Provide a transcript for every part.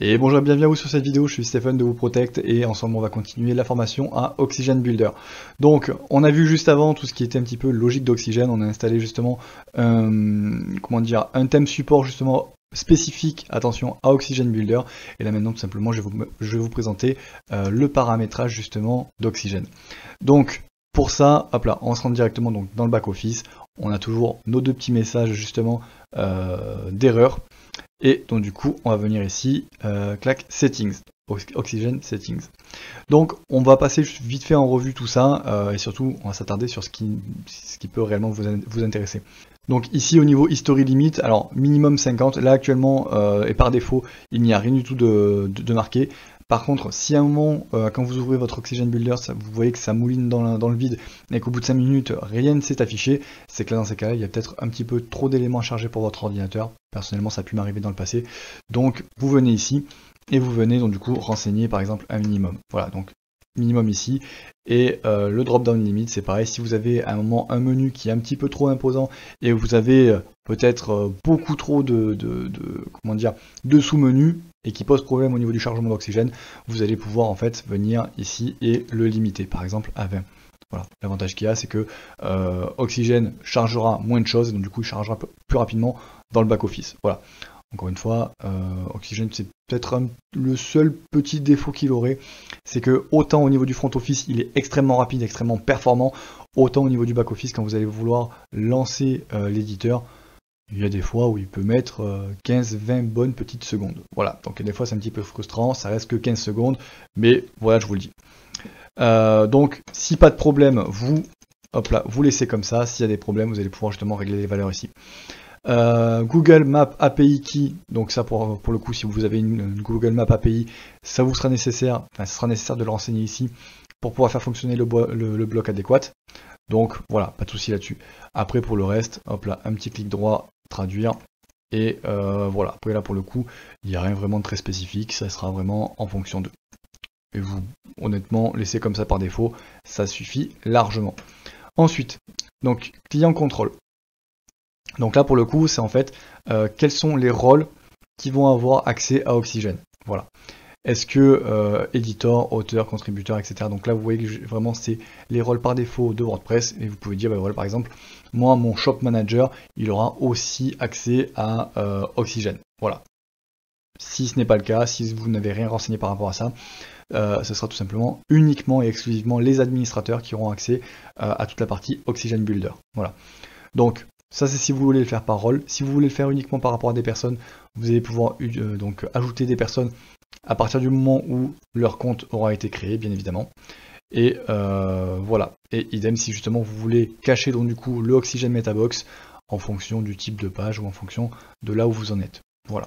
Et bonjour et bienvenue à vous sur cette vidéo, je suis Stéphane de WooProtect et ensemble on va continuer la formation à Oxygen Builder. Donc on a vu juste avant tout ce qui était un petit peu logique d'Oxygen, on a installé justement un thème support justement spécifique, attention, à Oxygen Builder. Et là maintenant tout simplement je vais vous présenter le paramétrage justement d'Oxygen. Donc pour ça, hop là, on se rend directement donc, dans le back-office, on a toujours nos deux petits messages justement d'erreur. Et donc du coup, on va venir ici, clac, Settings, Oxygen Settings. Donc on va passer vite fait en revue tout ça, et surtout on va s'attarder sur ce qui peut réellement vous intéresser. Donc ici au niveau History Limit, alors minimum 50, là actuellement, et par défaut, il n'y a rien du tout de marqué. Par contre, si à un moment, quand vous ouvrez votre Oxygen Builder, vous voyez que ça mouline dans le vide et qu'au bout de 5 minutes, rien ne s'est affiché, c'est que là, dans ces cas-là, il y a peut-être un petit peu trop d'éléments chargés pour votre ordinateur. Personnellement, ça a pu m'arriver dans le passé. Donc, vous venez ici et vous venez donc du coup renseigner par exemple un minimum. Voilà, donc minimum ici. Et le drop-down limit, c'est pareil. Si vous avez à un moment un menu qui est un petit peu trop imposant et vous avez peut-être beaucoup trop de sous-menus, et qui pose problème au niveau du chargement d'oxygène, vous allez pouvoir en fait venir ici et le limiter, par exemple à 20. Voilà, l'avantage qu'il y a, c'est que Oxygen chargera moins de choses, et donc du coup il chargera plus rapidement dans le back-office. Voilà. Encore une fois, Oxygen, c'est peut-être le seul petit défaut qu'il aurait, c'est que autant au niveau du front office, il est extrêmement rapide, extrêmement performant, autant au niveau du back-office, quand vous allez vouloir lancer l'éditeur, il y a des fois où il peut mettre 15-20 bonnes petites secondes. Voilà, donc des fois c'est un petit peu frustrant, ça reste que 15 secondes, mais voilà, je vous le dis. Donc, si pas de problème, vous laissez comme ça. S'il y a des problèmes, vous allez pouvoir justement régler les valeurs ici. Google Maps API Key, donc ça pour le coup, si vous avez une Google Maps API, ça vous sera nécessaire, ce sera nécessaire de le renseigner ici pour pouvoir faire fonctionner le bloc adéquat. Donc voilà, pas de souci là-dessus. Après pour le reste, hop là, un petit clic droit, traduire, et voilà. Après là pour le coup, il n'y a rien vraiment de très spécifique, ça sera vraiment en fonction d'eux. Et vous, honnêtement, laissez comme ça par défaut, ça suffit largement. Ensuite, donc client contrôle. Donc là pour le coup, c'est en fait quels sont les rôles qui vont avoir accès à Oxygen. Voilà. Est-ce que éditeur, auteur, contributeur, etc. Donc là, vous voyez que vraiment, c'est les rôles par défaut de WordPress. Et vous pouvez dire, bah, voilà, par exemple, moi, mon shop manager, il aura aussi accès à Oxygen. Voilà. Si ce n'est pas le cas, si vous n'avez rien renseigné par rapport à ça, ce sera tout simplement uniquement et exclusivement les administrateurs qui auront accès à toute la partie Oxygen Builder. Voilà. Donc, ça c'est si vous voulez le faire par rôle. Si vous voulez le faire uniquement par rapport à des personnes, vous allez pouvoir donc ajouter des personnes à partir du moment où leur compte aura été créé, bien évidemment. Et voilà. Et idem si justement vous voulez cacher donc du coup le Oxygen Metabox en fonction du type de page ou en fonction de là où vous en êtes. Voilà.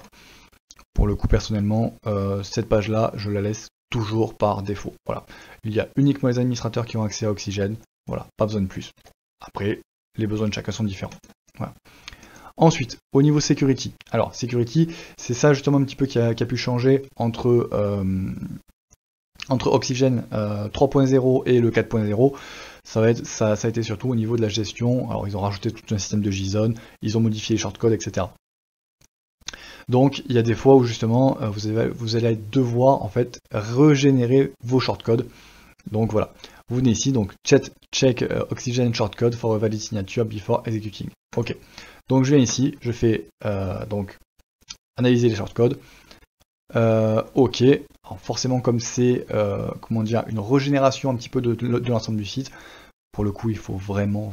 Pour le coup personnellement, cette page-là, je la laisse toujours par défaut. Voilà. Il y a uniquement les administrateurs qui ont accès à Oxygen. Voilà, pas besoin de plus. Après, les besoins de chacun sont différents. Voilà. Ensuite, au niveau security. Alors, security, c'est ça justement un petit peu qui a pu changer entre Oxygen 3.0 et le 4.0. Ça a été surtout au niveau de la gestion. Alors, ils ont rajouté tout un système de JSON, ils ont modifié les shortcodes, etc. Donc, il y a des fois où justement, vous allez devoir en fait régénérer vos shortcodes. Donc voilà, vous venez ici, donc check Oxygen shortcode for a valid signature before executing. Ok, donc je viens ici, je fais donc analyser les shortcodes. Ok, alors forcément comme c'est une régénération un petit peu de l'ensemble du site, pour le coup il faut vraiment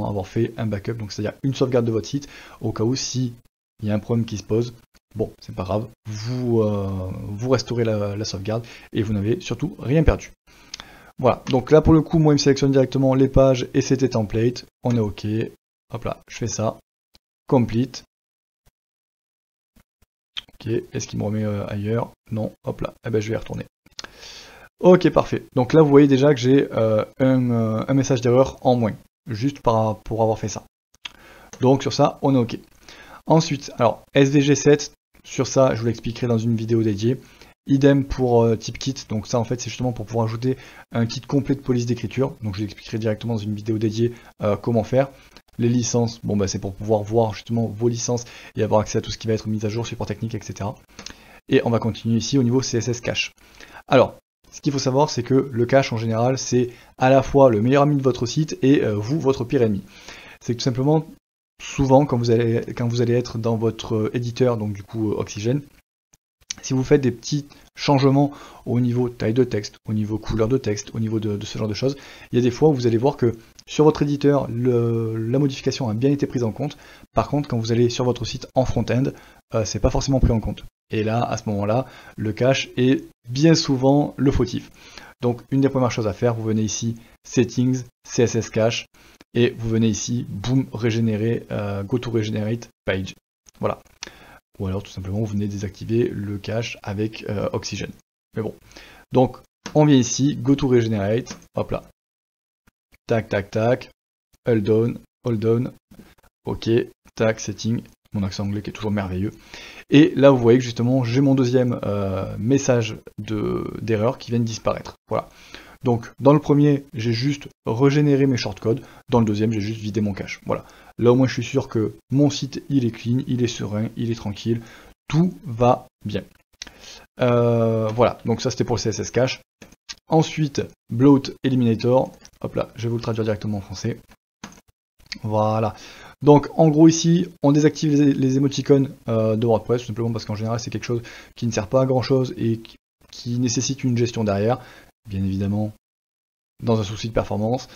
avoir fait un backup, donc c'est-à-dire une sauvegarde de votre site, au cas où si il y a un problème qui se pose, bon c'est pas grave, vous restaurez la sauvegarde et vous n'avez surtout rien perdu. Voilà, donc là pour le coup, moi il me sélectionne directement les pages et c'était template, on est ok, hop là, je fais ça, complete, ok, est-ce qu'il me remet ailleurs? Non, hop là, eh ben je vais y retourner. Ok, parfait, donc là vous voyez déjà que j'ai un message d'erreur en moins, juste pour avoir fait ça. Donc sur ça, on est ok. Ensuite, alors SVG7, sur ça je vous l'expliquerai dans une vidéo dédiée. Idem pour type kit, donc ça en fait c'est justement pour pouvoir ajouter un kit complet de police d'écriture, donc je vous expliquerai directement dans une vidéo dédiée comment faire. Les licences, bon bah c'est pour pouvoir voir justement vos licences et avoir accès à tout ce qui va être mis à jour, support technique, etc. Et on va continuer ici au niveau CSS cache. Alors, ce qu'il faut savoir, c'est que le cache en général, c'est à la fois le meilleur ami de votre site et vous, votre pire ennemi. C'est que tout simplement, souvent, quand vous allez être dans votre éditeur, donc du coup Oxygène, si vous faites des petits changements au niveau taille de texte, au niveau couleur de texte, au niveau de ce genre de choses, il y a des fois où vous allez voir que sur votre éditeur, la modification a bien été prise en compte. Par contre, quand vous allez sur votre site en front-end, c'est pas forcément pris en compte. Et là, à ce moment-là, le cache est bien souvent le fautif. Donc, une des premières choses à faire, vous venez ici, Settings, CSS Cache, et vous venez ici, boum, régénérer, Go to Regenerate Page. Voilà. Ou alors tout simplement vous venez désactiver le cache avec Oxygène. Mais bon. Donc on vient ici, Go to Regenerate, hop là. Tac, tac, tac. Hold down. Ok, tac, setting. Mon accent anglais qui est toujours merveilleux. Et là vous voyez que justement j'ai mon deuxième message d'erreur qui vient de disparaître. Voilà. Donc dans le premier, j'ai juste régénéré mes shortcodes. Dans le deuxième, j'ai juste vidé mon cache. Voilà. Là au moins je suis sûr que mon site il est clean, il est serein, il est tranquille, tout va bien. Voilà, donc ça c'était pour le CSS cache. Ensuite, bloat eliminator, hop là, je vais vous le traduire directement en français. Voilà. Donc en gros ici, on désactive les émoticônes de WordPress, tout simplement parce qu'en général c'est quelque chose qui ne sert pas à grand chose et qui nécessite une gestion derrière, bien évidemment dans un souci de performance.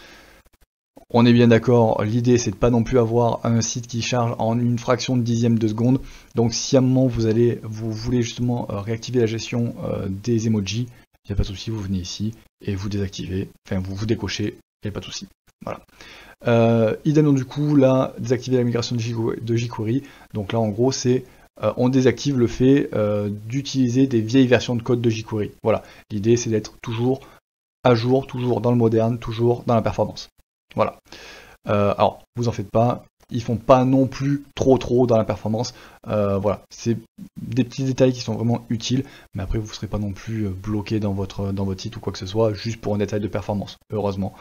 On est bien d'accord, l'idée c'est de pas non plus avoir un site qui charge en une fraction de dixième de seconde. Donc si à un moment vous voulez justement réactiver la gestion des emojis, il n'y a pas de souci, vous venez ici et vous désactivez, enfin vous décochez, il n'y a pas de souci. Voilà. Idem du coup là, désactiver la migration de jQuery. Donc là en gros c'est on désactive le fait d'utiliser des vieilles versions de code de jQuery. Voilà, l'idée c'est d'être toujours à jour, toujours dans le moderne, toujours dans la performance. Voilà. Alors, vous en faites pas, ils font pas non plus trop dans la performance. Voilà, c'est des petits détails qui sont vraiment utiles, mais après vous ne serez pas non plus bloqué dans votre site ou quoi que ce soit, juste pour un détail de performance, heureusement.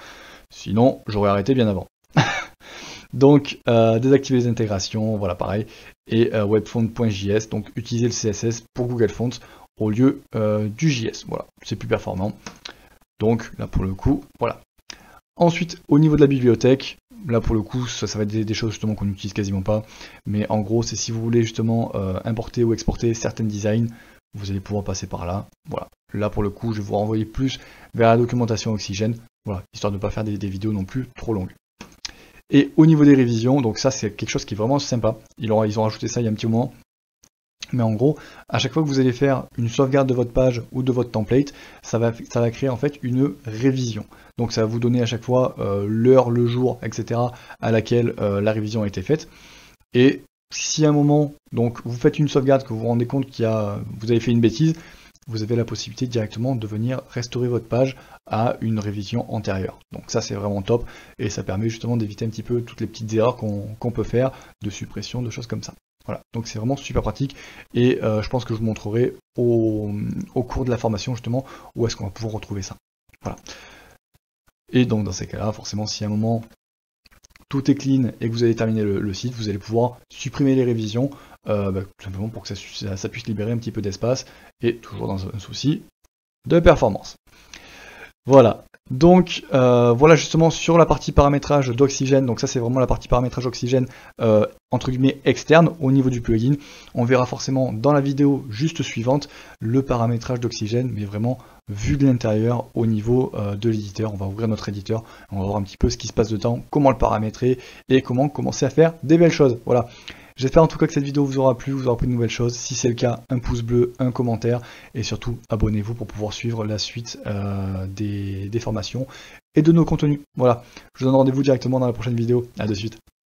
Sinon, j'aurais arrêté bien avant. Donc, désactiver les intégrations, voilà pareil, et webfont.js, donc utiliser le CSS pour Google Fonts au lieu du JS. Voilà, c'est plus performant. Donc là pour le coup, voilà. Ensuite, au niveau de la bibliothèque, là pour le coup, ça va être des choses justement qu'on n'utilise quasiment pas. Mais en gros, c'est si vous voulez justement importer ou exporter certains designs, vous allez pouvoir passer par là. Voilà. Là pour le coup, je vais vous renvoyer plus vers la documentation Oxygène. Voilà, histoire de ne pas faire des vidéos non plus trop longues. Et au niveau des révisions, donc ça c'est quelque chose qui est vraiment sympa. Ils ont rajouté ça il y a un petit moment. Mais en gros, à chaque fois que vous allez faire une sauvegarde de votre page ou de votre template, ça va créer en fait une révision. Donc ça va vous donner à chaque fois l'heure, le jour, etc. à laquelle la révision a été faite. Et si à un moment, donc vous faites une sauvegarde, que vous vous rendez compte vous avez fait une bêtise, vous avez la possibilité directement de venir restaurer votre page à une révision antérieure. Donc ça c'est vraiment top et ça permet justement d'éviter un petit peu toutes les petites erreurs qu'on peut faire de suppression, de choses comme ça. Voilà, donc c'est vraiment super pratique et je pense que je vous montrerai au cours de la formation justement où est-ce qu'on va pouvoir retrouver ça. Voilà. Et donc dans ces cas-là, forcément si à un moment tout est clean et que vous avez terminé le site, vous allez pouvoir supprimer les révisions, tout simplement pour que ça puisse libérer un petit peu d'espace et toujours dans un souci de performance. Voilà. Donc voilà justement sur la partie paramétrage d'Oxygène, donc ça c'est vraiment la partie paramétrage Oxygène entre guillemets externe au niveau du plugin. On verra forcément dans la vidéo juste suivante le paramétrage d'Oxygène, mais vraiment vu de l'intérieur au niveau de l'éditeur. On va ouvrir notre éditeur, on va voir un petit peu ce qui se passe dedans, comment le paramétrer et comment commencer à faire des belles choses. Voilà. J'espère en tout cas que cette vidéo vous aura plu, vous aura appris de nouvelles choses. Si c'est le cas, un pouce bleu, un commentaire et surtout abonnez-vous pour pouvoir suivre la suite des formations et de nos contenus. Voilà, je vous donne rendez-vous directement dans la prochaine vidéo. À de suite.